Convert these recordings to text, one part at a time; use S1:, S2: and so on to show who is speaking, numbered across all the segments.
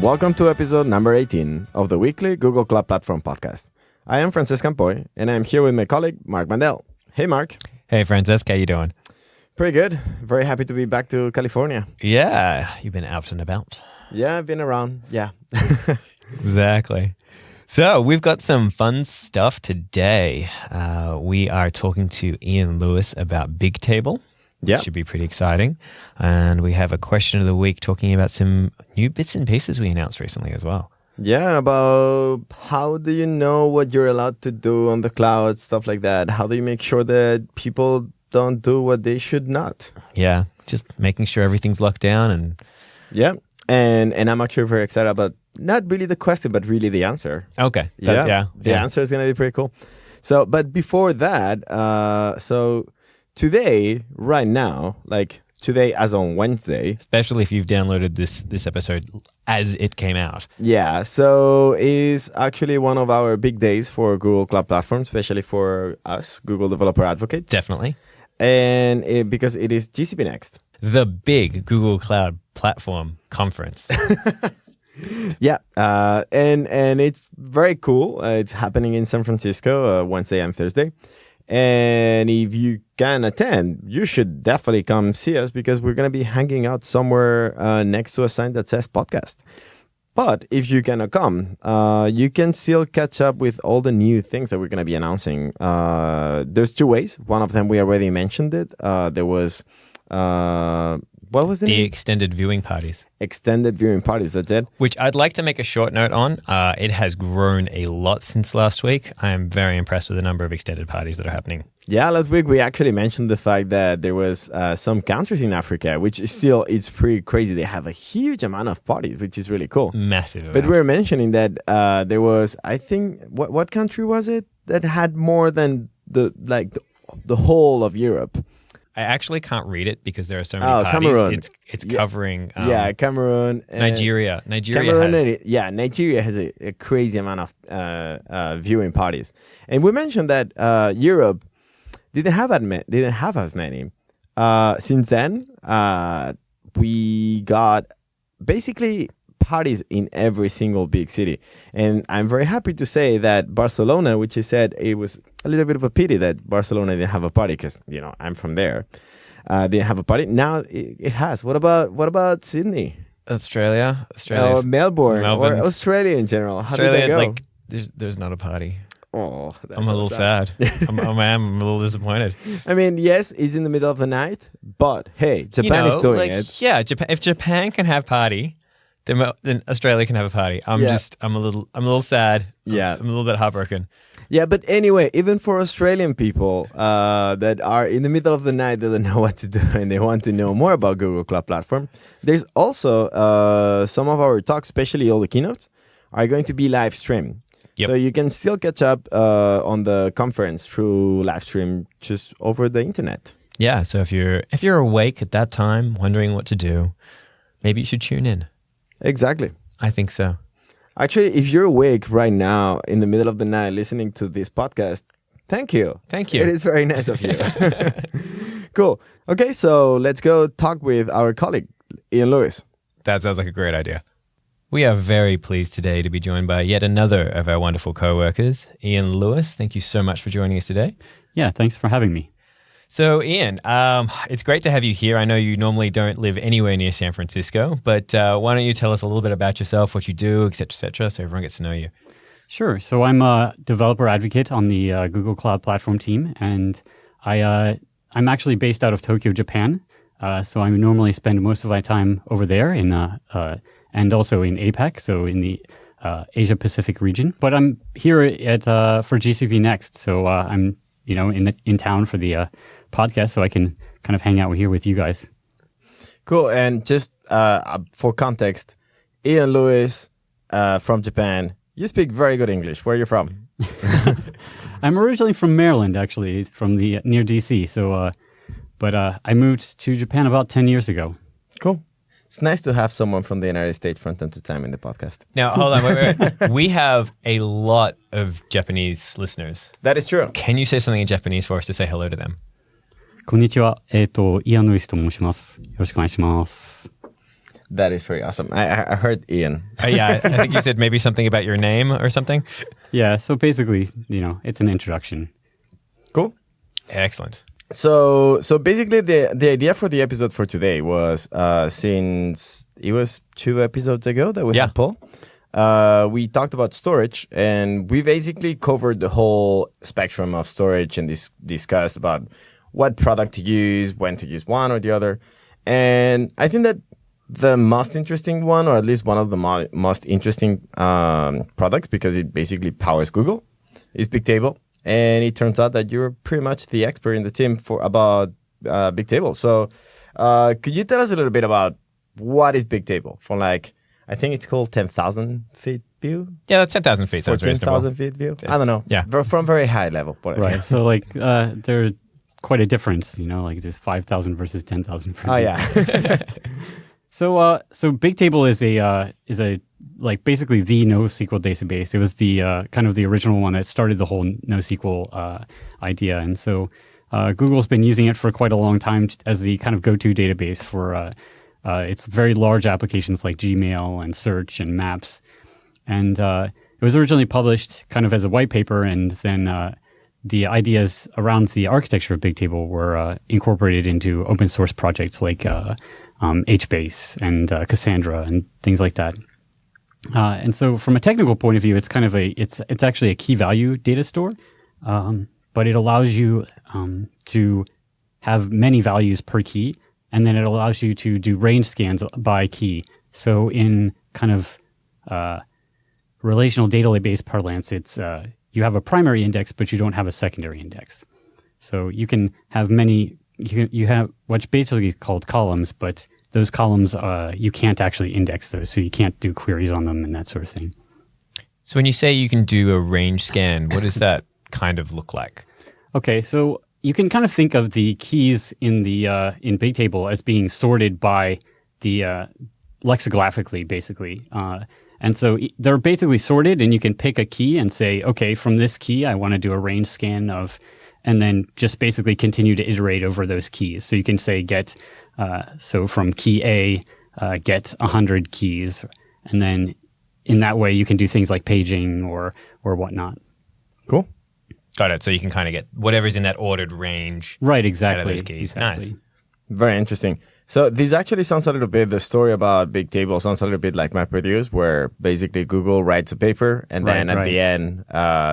S1: welcome to episode number 18 of the weekly Google Cloud Platform podcast. I am Francesc and Mark, and I'm here with my colleague, Mark Mandel. Hey, Mark.
S2: Hey, Francesc. How you doing?
S1: Pretty good. Very happy to be back to California.
S2: Yeah, you've been out and about.
S1: Yeah, I've been around. Yeah.
S2: Exactly. So we've got some fun stuff today. We are talking to Ian Lewis about Bigtable.
S1: Yeah.
S2: Should be pretty exciting. And we have a question of the week talking about some new bits and pieces we announced recently as well.
S1: Yeah, about how do you know what you're allowed to do on the cloud, stuff like that. How do you make sure that people don't do what they should not?
S2: Yeah, just making sure everything's locked down. And
S1: yeah, and I'm actually very excited about not really the question, but really the answer.
S2: Okay.
S1: The answer is going to be pretty cool. So, but before that, so today, right now, like today as on Wednesday.
S2: Especially if you've downloaded this episode as it came out.
S1: Yeah, so is actually one of our big days for Google Cloud Platform, especially for us, Google Developer Advocates.
S2: Definitely.
S1: And because it is GCP Next.
S2: The big Google Cloud Platform conference.
S1: Yeah, and it's very cool. It's happening in San Francisco Wednesday and Thursday. And if you can attend, you should definitely come see us because we're going to be hanging out somewhere next to a sign that says podcast. But if you cannot come, you can still catch up with all the new things that we're going to be announcing. There's two ways. One of them, we already mentioned it. There was... what was the name?
S2: Extended viewing parties.
S1: Extended viewing parties, that's it.
S2: Which I'd like to make a short note on. It has grown a lot since last week. I am very impressed with the number of extended parties that are happening.
S1: Yeah, last week we actually mentioned the fact that there was some countries in Africa, which is still, it's pretty crazy. They have a huge amount of parties, which is really cool.
S2: Massive.
S1: But we were mentioning that there was, I think, what country was it that had more than the whole of Europe?
S2: I actually can't read it because there are so many parties.
S1: Cameroon.
S2: It's covering...
S1: Cameroon.
S2: Nigeria.
S1: Nigeria has a crazy amount of viewing parties. And we mentioned that Europe didn't have as many. Since then, we got basically parties in every single big city. And I'm very happy to say that Barcelona, which I said it was a little bit of a pity that Barcelona didn't have a party because, I'm from there, didn't have a party. Now it has. What about Sydney?
S2: Australia.
S1: Or Melbourne. Or Australia in general. How did they go?
S2: There's not a party.
S1: Oh, that's
S2: I'm a little sad. I'm a little disappointed.
S1: I mean, yes, it's in the middle of the night, but hey, Japan is doing it.
S2: Yeah, if Japan can have party, then Australia can have a party. I'm a little sad.
S1: Yeah.
S2: I'm a little bit heartbroken.
S1: Yeah, but anyway, even for Australian people that are in the middle of the night, that don't know what to do and they want to know more about Google Cloud Platform, there's also some of our talks, especially all the keynotes, are going to be live streamed. Yep. So you can still catch up on the conference through live stream just over the internet.
S2: Yeah, so if you're awake at that time, wondering what to do, maybe you should tune in.
S1: Exactly.
S2: I think so.
S1: Actually, if you're awake right now in the middle of the night listening to this podcast, thank you.
S2: Thank you.
S1: It is very nice of you. Cool. Okay, so let's go talk with our colleague, Ian Lewis.
S2: That sounds like a great idea. We are very pleased today to be joined by yet another of our wonderful co-workers, Ian Lewis. Thank you so much for joining us today.
S3: Yeah, thanks for having me.
S2: So, Ian, it's great to have you here. I know you normally don't live anywhere near San Francisco, but why don't you tell us a little bit about yourself, what you do, et cetera, so everyone gets to know you.
S3: Sure. So I'm a developer advocate on the Google Cloud Platform team, and I'm actually based out of Tokyo, Japan. So I normally spend most of my time over there and also in APAC, so in the Asia Pacific region. But I'm here for GCP Next, so I'm in town for the podcast, so I can kind of hang out here with you guys.
S1: Cool. And just for context, Ian Lewis from Japan. You speak very good English. Where are you from?
S3: I'm originally from Maryland, actually, from near DC. So, but I moved to Japan about 10 years ago.
S1: Cool. It's nice to have someone from the United States from time to time in the podcast.
S2: Now, hold on, wait. We have a lot of Japanese listeners.
S1: That is true.
S2: Can you say something in Japanese for us to say hello to them?
S3: こんにちは。イアン・ルイスと申します。よろしくお願いします。
S1: That is pretty awesome. I heard Ian.
S2: Yeah, I think you said maybe something about your name or something.
S3: Yeah, so basically, it's an introduction.
S1: Cool.
S2: Excellent.
S1: So basically, the idea for the episode for today was since it was 2 episodes ago that we had Paul, we talked about storage, and we basically covered the whole spectrum of storage and discussed about what product to use, when to use one or the other. And I think that the most interesting one, or at least one of the most interesting products, because it basically powers Google, is Bigtable. And it turns out that you're pretty much the expert in the team about Bigtable. So could you tell us a little bit about what is Bigtable? From I think it's called 10,000 feet view?
S2: Yeah, that's 10,000 feet.
S1: 14,000 feet view? I don't know.
S2: Yeah.
S1: From very high level.
S3: Right. So there's quite a difference, there's 5,000 versus 10,000.
S1: Oh, yeah.
S3: So Bigtable is a basically the NoSQL database. It was the kind of the original one that started the whole NoSQL idea. And so Google's been using it for quite a long time as the kind of go-to database for its very large applications like Gmail and search and maps. And it was originally published kind of as a white paper, and then the ideas around the architecture of Bigtable were incorporated into open source projects like HBase and Cassandra and things like that. And so from a technical point of view, it's kind of it's actually a key value data store, but it allows you to have many values per key, and then it allows you to do range scans by key. So in kind of relational database parlance, it's you have a primary index, but you don't have a secondary index. So you can have you have what's basically called columns, but those columns, you can't actually index those, so you can't do queries on them and that sort of thing.
S2: So when you say you can do a range scan, what does that kind of look like? Okay,
S3: so you can kind of think of the keys in Bigtable as being sorted by the lexicographically, basically. And so they're basically sorted, and you can pick a key and say, okay, from this key, I want to do a range scan of, and then just basically continue to iterate over those keys. So you can say so from key A, get 100 keys. And then in that way, you can do things like paging or whatnot.
S1: Cool.
S2: Got it. So you can kind of get whatever's in that ordered range.
S3: Right, exactly.
S2: Out of those keys.
S3: Exactly.
S2: Nice.
S1: Very interesting. So this actually sounds a little bit, the story about Bigtable sounds a little bit like MapReduce, where basically Google writes a paper and then at the end,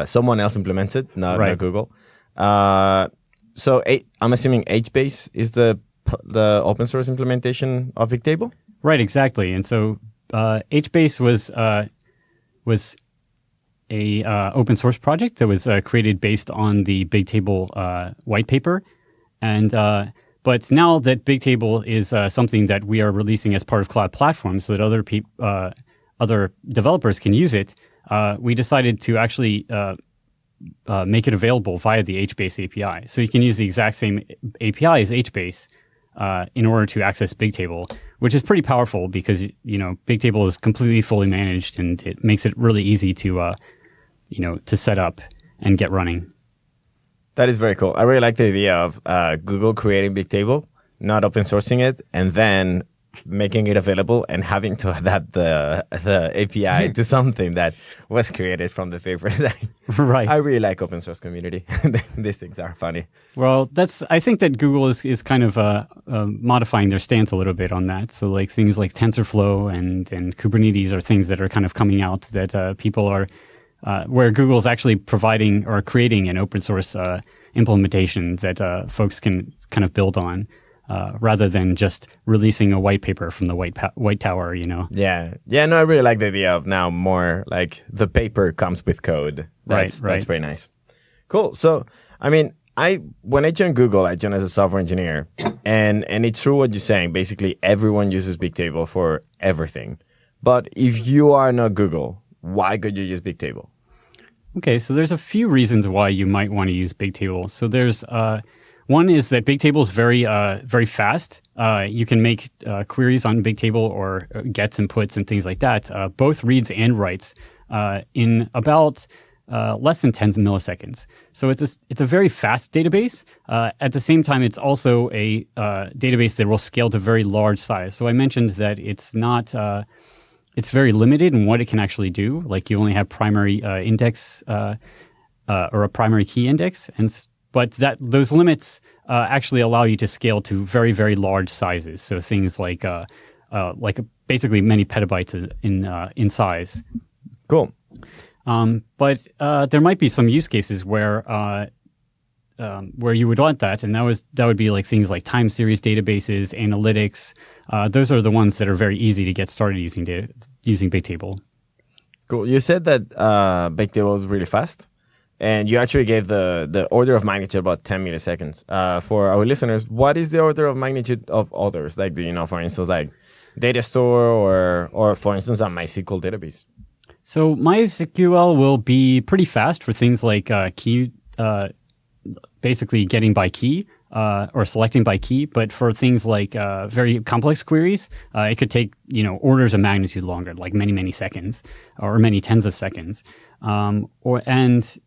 S1: someone else implements it, not Google. So I'm assuming HBase is the open source implementation of Bigtable?
S3: Right, exactly. And so HBase was a open source project that was created based on the Bigtable white paper. And but now that Bigtable is something that we are releasing as part of Cloud Platform so that other developers can use it, we decided to actually make it available via the HBase API. So you can use the exact same API as HBase in order to access Bigtable, which is pretty powerful because Bigtable is completely fully managed, and it makes it really easy to set up and get running.
S1: That is very cool. I really like the idea of Google creating Bigtable, not open sourcing it, and then making it available and having to adapt the API to something that was created from the paper.
S3: Right.
S1: I really like open source community. These things are funny.
S3: Well, I think that Google is kind of modifying their stance a little bit on that. So like things like TensorFlow and Kubernetes are things that are kind of coming out that people are, where Google's actually providing or creating an open source implementation that folks can kind of build on. Rather than just releasing a white paper from the White Tower,
S1: Yeah. No, I really like the idea of now more like the paper comes with code. That's pretty nice. Cool. So, I mean, when I joined Google, I joined as a software engineer, and it's true what you're saying. Basically, everyone uses Bigtable for everything. But if you are not Google, why could you use Bigtable?
S3: Okay, so there's a few reasons why you might want to use Bigtable. So there's one is that Bigtable is very fast. You can make queries on Bigtable or gets and puts and things like that, both reads and writes, in about less than tens of milliseconds. So it's a very fast database. At the same time, it's also a database that will scale to very large size. So I mentioned that it's not it's very limited in what it can actually do. Like you only have primary index or a primary key index, but those limits actually allow you to scale to very, very large sizes. So things like basically many petabytes in size.
S1: Cool.
S3: But there might be some use cases where you would want that, and that would be like things like time series databases, analytics. Those are the ones that are very easy to get started using Bigtable.
S1: Cool. You said that Bigtable is really fast, and you actually gave the order of magnitude about 10 milliseconds. For our listeners, what is the order of magnitude of others? Like, do you know, for instance, like data store or for instance, a MySQL database?
S3: So MySQL will be pretty fast for things like key, basically getting by key or selecting by key. But for things like very complex queries, it could take orders of magnitude longer, like many, many seconds or many tens of seconds. Things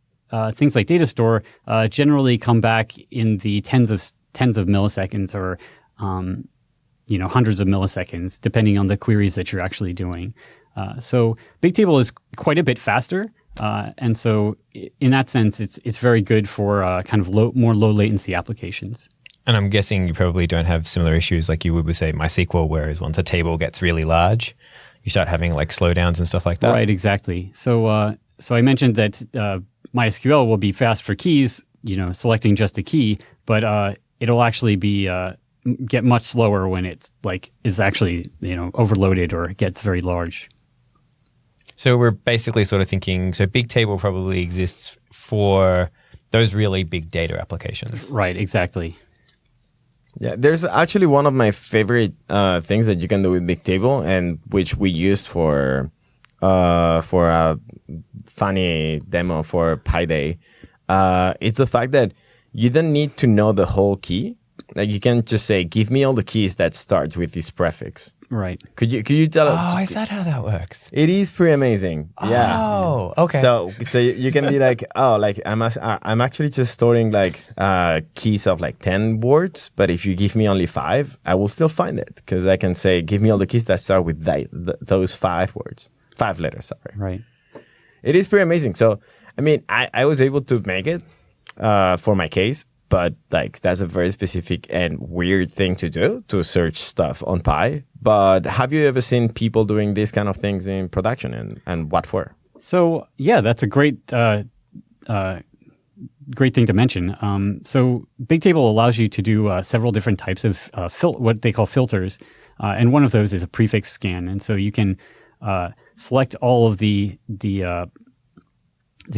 S3: like data store generally come back in the tens of milliseconds or hundreds of milliseconds, depending on the queries that you're actually doing. So Bigtable is quite a bit faster, and so in that sense, it's very good for kind of more low latency applications.
S2: And I'm guessing you probably don't have similar issues like you would with, say, MySQL, whereas once a table gets really large, you start having like slowdowns and stuff like that.
S3: Right, exactly. So I mentioned that MySQL will be fast for keys, selecting just a key, but it'll actually be get much slower when it's is actually overloaded or gets very large.
S2: So we're basically sort of thinking, so Bigtable probably exists for those really big data applications.
S3: Right, exactly.
S1: Yeah, there's actually one of my favorite things that you can do with Bigtable, and which we used for a funny demo for Pi Day. It's the fact that you don't need to know the whole key. Like you can just say, "Give me all the keys that starts with this prefix."
S3: Right.
S1: Could you tell?
S2: Oh, is that how that works?
S1: It is pretty amazing. Yeah.
S2: Oh, okay.
S1: So you can be like, oh, like I'm actually just storing like keys of like 10 words, but if you give me only 5, I will still find it because I can say, give me all the keys that start with those 5 words, 5 letters. Sorry.
S3: Right.
S1: It is pretty amazing. So I mean, I was able to make it for my case. But like that's a very specific and weird thing to do, to search stuff on Pi. But have you ever seen people doing these kind of things in production, and what for?
S3: So yeah, that's a great great thing to mention. So Bigtable allows you to do several different types of what they call filters, and one of those is a prefix scan. And so you can select all of the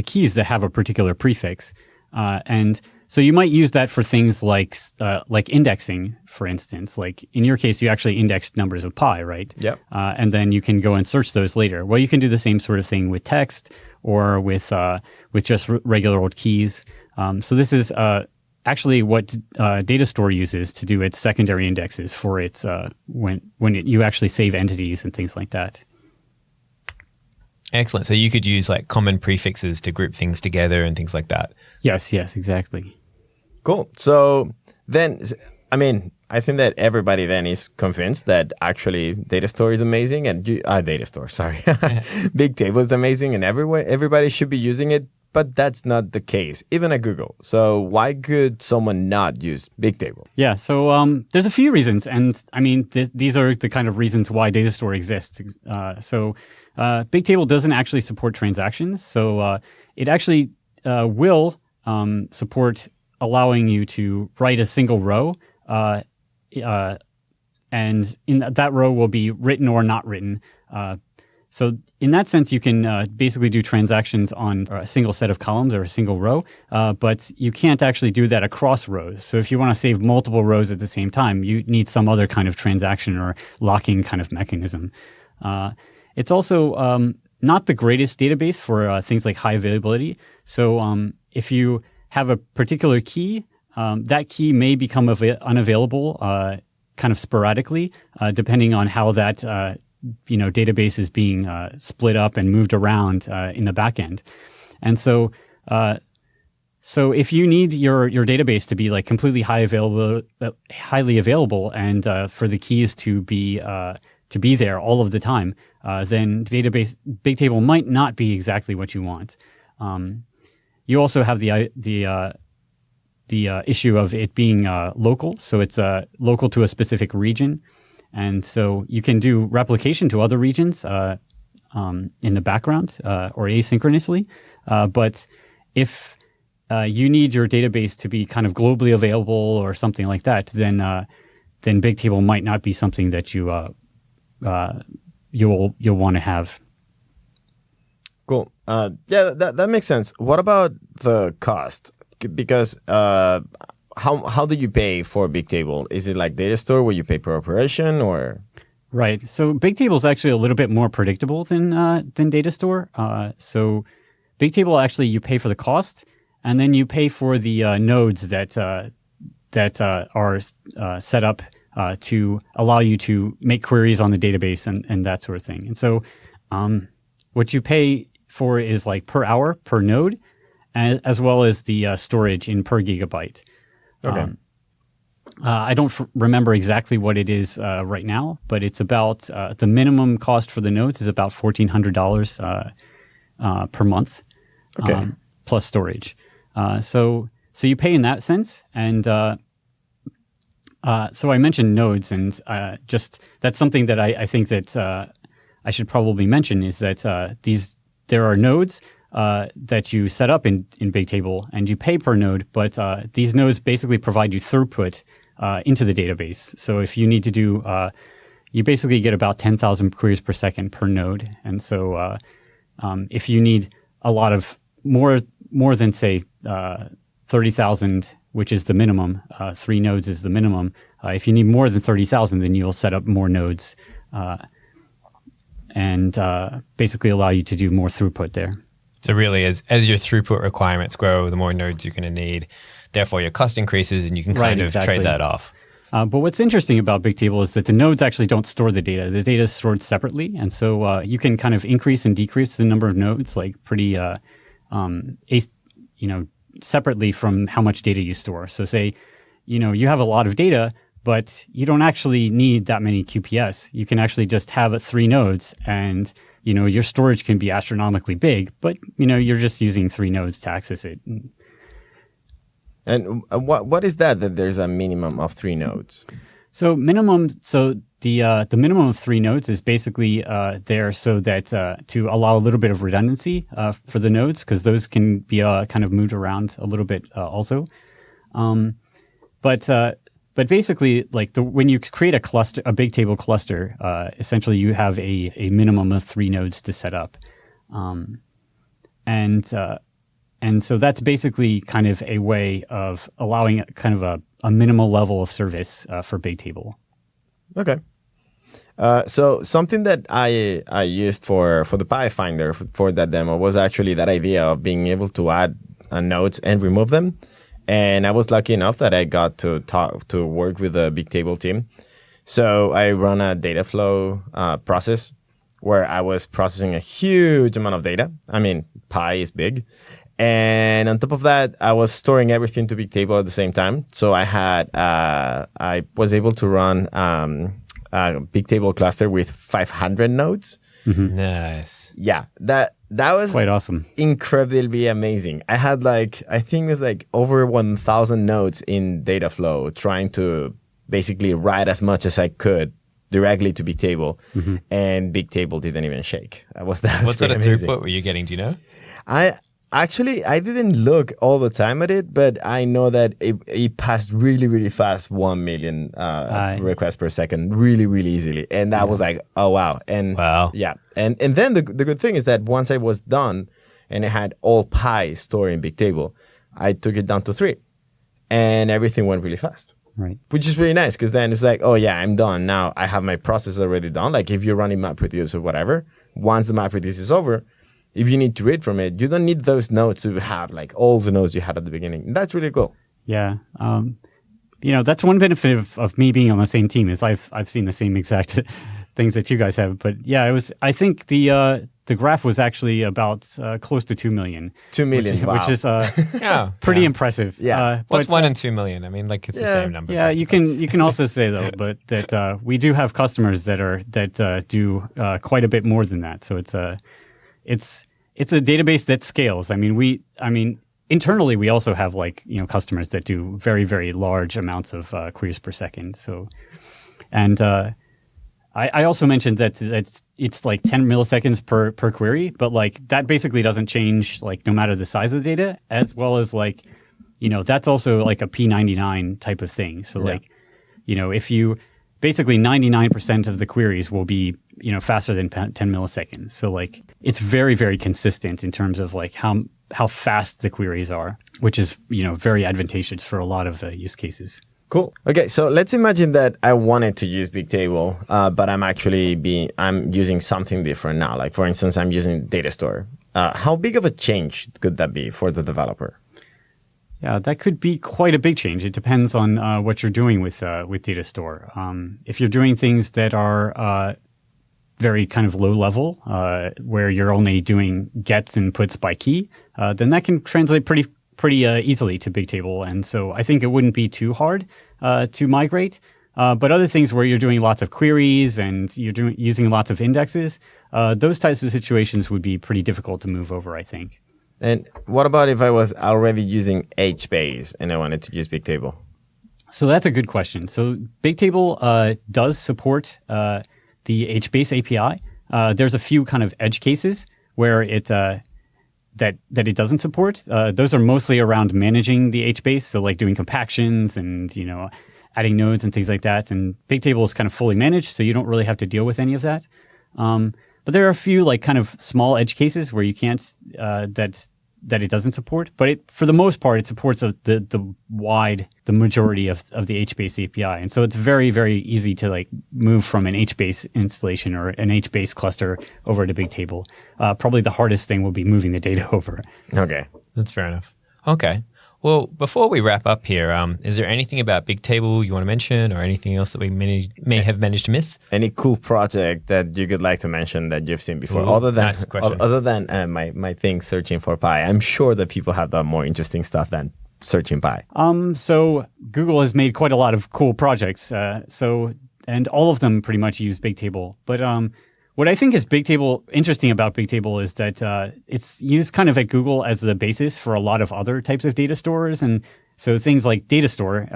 S3: keys that have a particular prefix, and so you might use that for things like indexing, for instance. Like in your case, you actually indexed numbers of pi, right?
S1: Yep.
S3: And then you can go and search those later. Well, you can do the same sort of thing with text or with just regular old keys. So this is actually what data store uses to do its secondary indexes for its when you actually save entities and things like that.
S2: Excellent. So you could use like common prefixes to group things together and things like that.
S3: Yes, exactly.
S1: Cool. So then, I mean, I think that everybody then is convinced that actually data store is amazing and Bigtable is amazing and everybody should be using it, but that's not the case, even at Google. So why could someone not use Bigtable?
S3: Yeah, so there's a few reasons, and I mean, these are the kind of reasons why data store exists. Bigtable doesn't actually support transactions, so it actually will support allowing you to write a single row, and in that row will be written or not written. So in that sense, you can basically do transactions on a single set of columns or a single row, but you can't actually do that across rows. So if you want to save multiple rows at the same time, you need some other kind of transaction or locking kind of mechanism. It's also not the greatest database for things like high availability. So if you have a particular key, that key may become unavailable kind of sporadically, depending on how that database is being split up and moved around in the back end. And so so if you need your database to be like completely highly available, and for the keys to be there all of the time, then Bigtable might not be exactly what you want. You also have the issue of it being local, so it's local to a specific region, and so you can do replication to other regions in the background or asynchronously. But if you need your database to be kind of globally available or something like that, then Bigtable might not be something that you'll want to have.
S1: Cool. Yeah, that makes sense. What about the cost? Because how do you pay for Bigtable? Is it like data store where you pay per operation, or?
S3: Right. So Bigtable is actually a little bit more predictable than data store. So Bigtable, actually, you pay for the cost, and then you pay for the nodes that are set up to allow you to make queries on the database and that sort of thing. And so what you pay for is like per hour, per node, as well as the storage in per gigabyte.
S1: Okay.
S3: I don't remember exactly what it is right now, but it's about the minimum cost for the nodes is about $1,400 per month, plus storage. So you pay in that sense, and so I mentioned nodes, and just that's something that I think that I should probably mention is that there are nodes that you set up in Bigtable, and you pay per node, but these nodes basically provide you throughput into the database. So if you need to do, you basically get about 10,000 queries per second per node. And so if you need a lot of more than, say, 30,000, which is the minimum, 3 nodes is the minimum. If you need more than 30,000, then you'll set up more nodes and basically allow you to do more throughput there.
S2: So really, as your throughput requirements grow, the more nodes you're going to need. Therefore, your cost increases, and you can kind of trade that off.
S3: But what's interesting about Bigtable is that the nodes actually don't store the data. The data is stored separately, and so you can kind of increase and decrease the number of nodes, like pretty, separately from how much data you store. So say, you have a lot of data, but you don't actually need that many QPS. You can actually just have 3 nodes, and your storage can be astronomically big, but you're just using 3 nodes to access it.
S1: And what is that there's a minimum of 3 nodes?
S3: So the minimum of 3 nodes is basically there so that to allow a little bit of redundancy for the nodes, because those can be kind of moved around a little bit also. But basically, like when you create a cluster, a Bigtable cluster, essentially you have a minimum of 3 nodes to set up, and so that's basically kind of a way of allowing kind of a minimal level of service for Bigtable. Okay.
S1: So something that I used for the PyFinder for that demo was actually that idea of being able to add nodes and remove them. And I was lucky enough that I got to work with the Bigtable team. So I run a data flow process where I was processing a huge amount of data. I mean, Pi is big. And on top of that, I was storing everything to Bigtable at the same time. So I was able to run a Bigtable cluster with 500 nodes.
S3: Mm-hmm.
S2: Nice.
S1: Yeah, that was
S3: quite awesome.
S1: Incredibly amazing. I had I think it was over 1,000 nodes in data flow, trying to basically write as much as I could directly to Bigtable, and Bigtable didn't even shake. What
S2: sort of throughput were you getting? Do you know?
S1: I didn't look all the time at it, but I know that it passed really, really fast 1 million requests per second, really, really easily. And that was like, oh, wow. And
S2: wow.
S1: Yeah. And then the good thing is that once I was done and I had all Pi stored in Bigtable, I took it down to 3 and everything went really fast.
S3: Right.
S1: Which is really nice, because then it's like, oh yeah, I'm done. Now I have my process already done. Like if you're running MapReduce or whatever, once the MapReduce is over, if you need to read from it, you don't need those nodes to have all the nodes you had at the beginning. That's really cool.
S3: Yeah. That's one benefit of me being on the same team is I've seen the same exact things that you guys have. But yeah, I think the the graph was actually about close to 2 million.
S1: 2 million, wow.
S3: Which is
S2: Yeah.
S3: pretty impressive.
S1: Yeah.
S2: What's 1 in 2 million? I mean, like it's the same number.
S3: Yeah, you can also say though, but that we do have customers that do quite a bit more than that. So it's a database that scales. I mean, internally we also have customers that do very, very large amounts of queries per second. So, and I also mentioned that it's like 10 milliseconds per query, but like that basically doesn't change no matter the size of the data, as well as that's also like a P99 type of thing. So if you basically 99% of the queries will be faster than 10 milliseconds. So it's very, very consistent in terms of how fast the queries are, which is very advantageous for a lot of use cases.
S1: Cool. Okay, so let's imagine that I wanted to use Bigtable, but I'm using something different now. Like for instance, I'm using data store. How big of a change could that be for the developer?
S3: Yeah, that could be quite a big change. It depends on what you're doing with data store. If you're doing things that are very kind of low level, where you're only doing gets and puts by key, then that can translate pretty easily to Bigtable. And so I think it wouldn't be too hard to migrate. But other things where you're doing lots of queries and you're using lots of indexes, those types of situations would be pretty difficult to move over, I think.
S1: And what about if I was already using HBase and I wanted to use Bigtable?
S3: So that's a good question. So Bigtable does support the HBase API. There's a few kind of edge cases where it that it doesn't support. Those are mostly around managing the HBase, so like doing compactions and adding nodes and things like that. And Bigtable is kind of fully managed, so you don't really have to deal with any of that. But there are a few kind of small edge cases where you can't that it doesn't support. But for the most part, it supports the majority of the HBase API. And so it's very, very easy to move from an HBase installation or an HBase cluster over to Bigtable. Probably the hardest thing will be moving the data over.
S1: Okay.
S2: That's fair enough. Okay. Well, before we wrap up here, is there anything about Bigtable you want to mention or anything else that we may have managed to miss?
S1: Any cool project that you could like to mention that you've seen before?
S2: Ooh,
S1: other than my thing, searching for pi. I'm sure that people have done more interesting stuff than searching pi.
S3: So Google has made quite a lot of cool projects. And all of them pretty much use Bigtable. But what I think is interesting about Bigtable is that it's used kind of at Google as the basis for a lot of other types of data stores. And so things like Data Store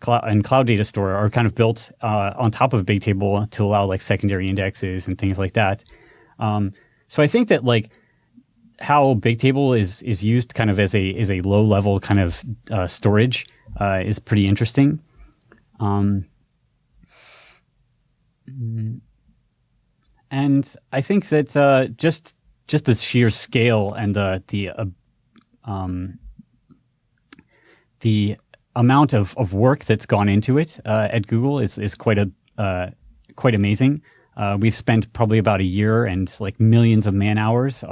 S3: and Cloud Data Store are kind of built on top of Bigtable to allow secondary indexes and things like that. So I think that how Bigtable is used kind of as a low level kind of storage is pretty interesting. And I think that just the sheer scale and the amount of work that's gone into it at Google is quite amazing. We've spent probably about a year and millions of man hours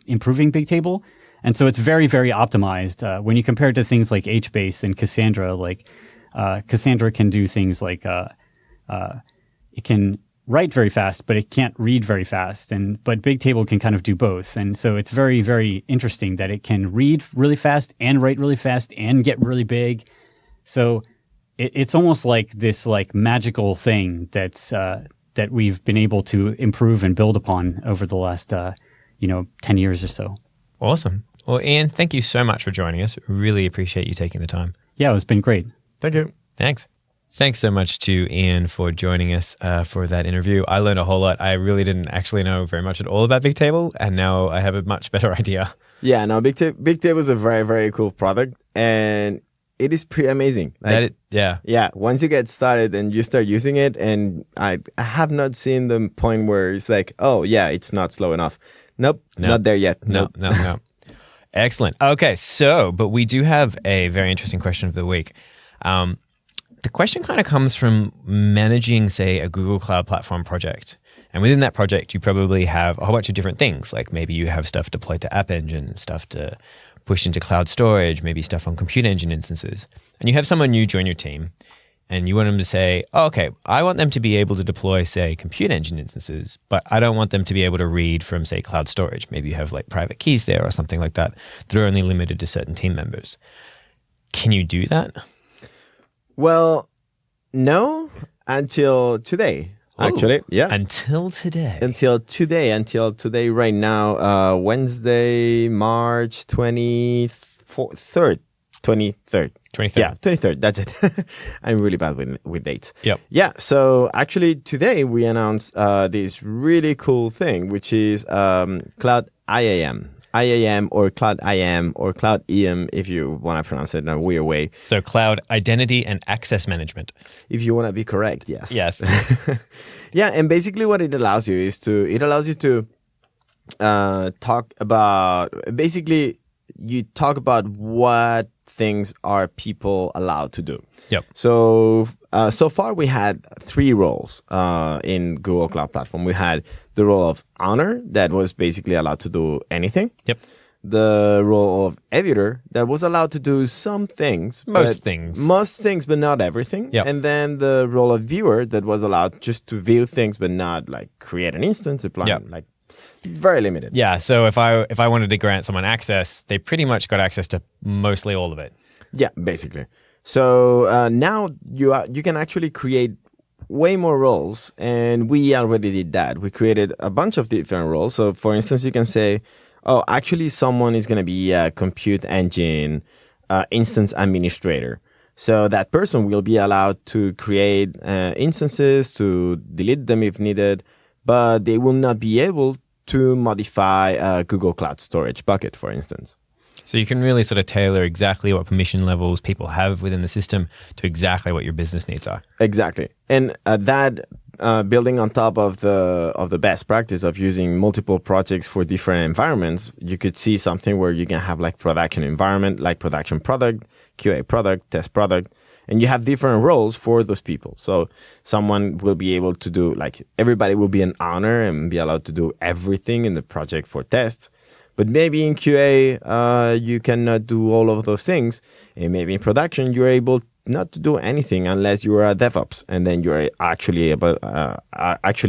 S3: improving Bigtable, and so it's very, very optimized. When you compare it to things like HBase and Cassandra, Cassandra can do things like it can write very fast, but it can't read very fast. But Bigtable can kind of do both. And so it's very, very interesting that it can read really fast and write really fast and get really big. So it's almost like this magical thing that we've been able to improve and build upon over the last 10 years or so.
S2: Awesome. Well, Ian, thank you so much for joining us. Really appreciate you taking the time.
S3: Yeah, it's been great.
S1: Thank you.
S2: Thanks. Thanks so much to Ian for joining us for that interview. I learned a whole lot. I really didn't actually know very much at all about Bigtable, and now I have a much better idea.
S1: Yeah, no, Bigtable is a very, very cool product, and it is pretty amazing. Yeah. Once you get started and you start using it, and I have not seen the point where it's oh, yeah, it's not slow enough. Nope. Not there yet.
S2: No. Excellent. Okay, but we do have a very interesting question of the week. The question kind of comes from managing, say, a Google Cloud Platform project. And within that project, you probably have a whole bunch of different things. Like maybe you have stuff deployed to App Engine, stuff to push into cloud storage, maybe stuff on Compute Engine instances. And you have someone new join your team. and you want them to say, oh, okay, I want them to be able to deploy, say, compute engine instances, but I don't want them to be able to read from, say, cloud storage. Maybe you have like private keys there or something like that that are only limited to certain team members. Can you do that?
S1: Well, no, until today. Actually, yeah.
S2: Until today.
S1: Until today, right now, Wednesday, March 23rd. 23rd.
S2: 23rd.
S1: Yeah, 23rd. That's it. I'm really bad with dates.
S2: Yep.
S1: Yeah. So actually, today we announced this really cool thing, which is Cloud IAM. IAM or Cloud IAM or Cloud EM, if you want to pronounce it in a weird way.
S2: So Cloud Identity and Access Management.
S1: If you want to be correct, yes.
S2: Yes.
S1: Yeah, and basically what it allows you is to talk about, basically you talk about what things are people allowed to do.
S2: Yep.
S1: So so far we had 3 roles in Google Cloud Platform. We had the role of owner that was basically allowed to do anything.
S2: Yep.
S1: The role of editor that was allowed to do some things.
S2: Most things,
S1: but not everything.
S2: Yep.
S1: And then the role of viewer that was allowed just to view things, but not like create an instance, deploy,
S2: Yep.
S1: like very limited.
S2: Yeah. So if I wanted to grant someone access, they pretty much got access to mostly all of it.
S1: Yeah, basically. So now you can actually create way more roles, and we already did that. We created a bunch of different roles. So for instance, you can say, oh, actually someone is going to be a compute engine instance administrator. So that person will be allowed to create instances, to delete them if needed, but they will not be able to modify a Google Cloud Storage bucket, for instance.
S2: So you can really sort of tailor exactly what permission levels people have within the system to exactly what your business needs are.
S1: Exactly. And that building on top of the best practice of using multiple projects for different environments, you could see something where you can have like production environment, like production product, QA product, test product, and you have different roles for those people. So someone will be able to do, like, everybody will be an owner and be allowed to do everything in the project for test. But maybe in QA, you cannot do all of those things. And maybe in production, you're able not to do anything unless you are a DevOps. And then you're actually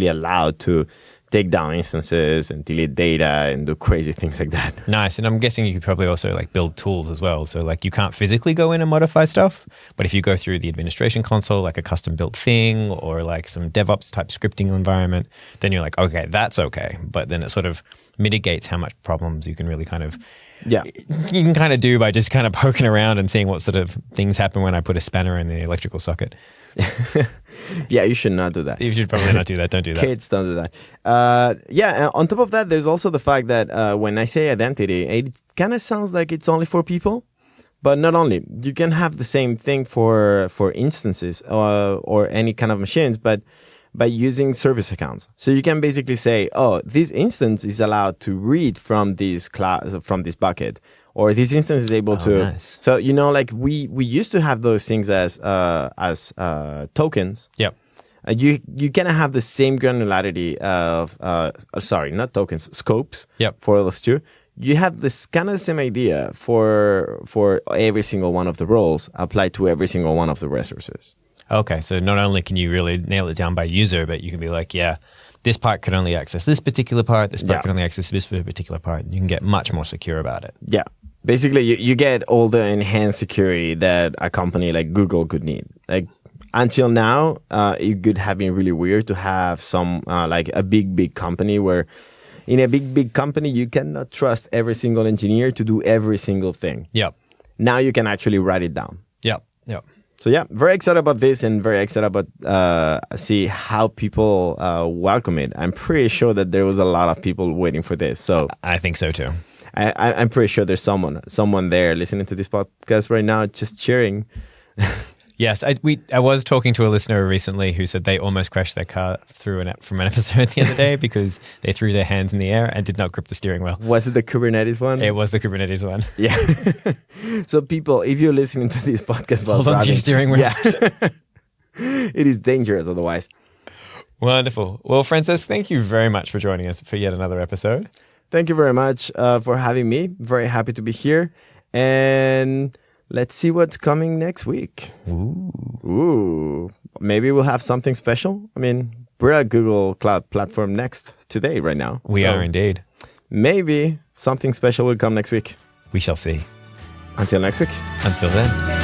S1: allowed to take down instances and delete data and do crazy things like that.
S2: Nice. And I'm guessing you could probably also like build tools as well. So like you can't physically go in and modify stuff, but if you go through the administration console, like a custom built thing or like some DevOps type scripting environment, then you're like, okay, that's okay. But then it sort of mitigates how much problems you can really kind of you can kind of do by just kind of poking around and seeing what sort of things happen when I put a spanner in the electrical socket.
S1: Yeah, you should not do that.
S2: You should probably not do that. Don't do that.
S1: Kids don't do that. Yeah, on top of that, there's also the fact that when I say identity, it kind of sounds like it's only for people, but not only. You can have the same thing for instances or any kind of machines, but by using service accounts. So you can basically say, oh, this instance is allowed to read from this class, from this bucket, or this instance is able to.
S2: Nice.
S1: So, you know, like we used to have those things as tokens.
S2: Yep.
S1: You kind of have the same granularity of, not tokens, scopes.
S2: Yep.
S1: For those two. You have this kind of same idea for every single one of the roles applied to every single one of the resources.
S2: Okay, so not only can you really nail it down by user, but you can be like, yeah, this part can only access this particular part, this part can only access this particular part. You can get much more secure about it.
S1: Yeah. Basically, you get all the enhanced security that a company like Google could need. Like, until now, it could have been really weird to have some, like a big company where in a big company, you cannot trust every single engineer to do every single thing.
S2: Yep.
S1: Now you can actually write it down.
S2: Yep.
S1: So yeah, very excited about this and very excited about see how people welcome it. I'm pretty sure that there was a lot of people waiting for this. So
S2: I think so too.
S1: I'm pretty sure there's someone there listening to this podcast right now just cheering.
S2: Yes, I was talking to a listener recently who said they almost crashed their car from an episode the other day because they threw their hands in the air and did not grip the steering wheel.
S1: Was it the Kubernetes one?
S2: It was the Kubernetes one.
S1: Yeah. So people, if you're listening to this podcast while
S2: hold on to your steering wheel.
S1: Yeah. It is dangerous otherwise.
S2: Wonderful. Well, Francesc, thank you very much for joining us for yet another episode.
S1: Thank you very much for having me. Very happy to be here. And let's see what's coming next week. Ooh. Maybe we'll have something special. I mean, we're at Google Cloud Platform Next today, right now.
S2: We are indeed.
S1: Maybe something special will come next week.
S2: We shall see.
S1: Until next week.
S2: Until then.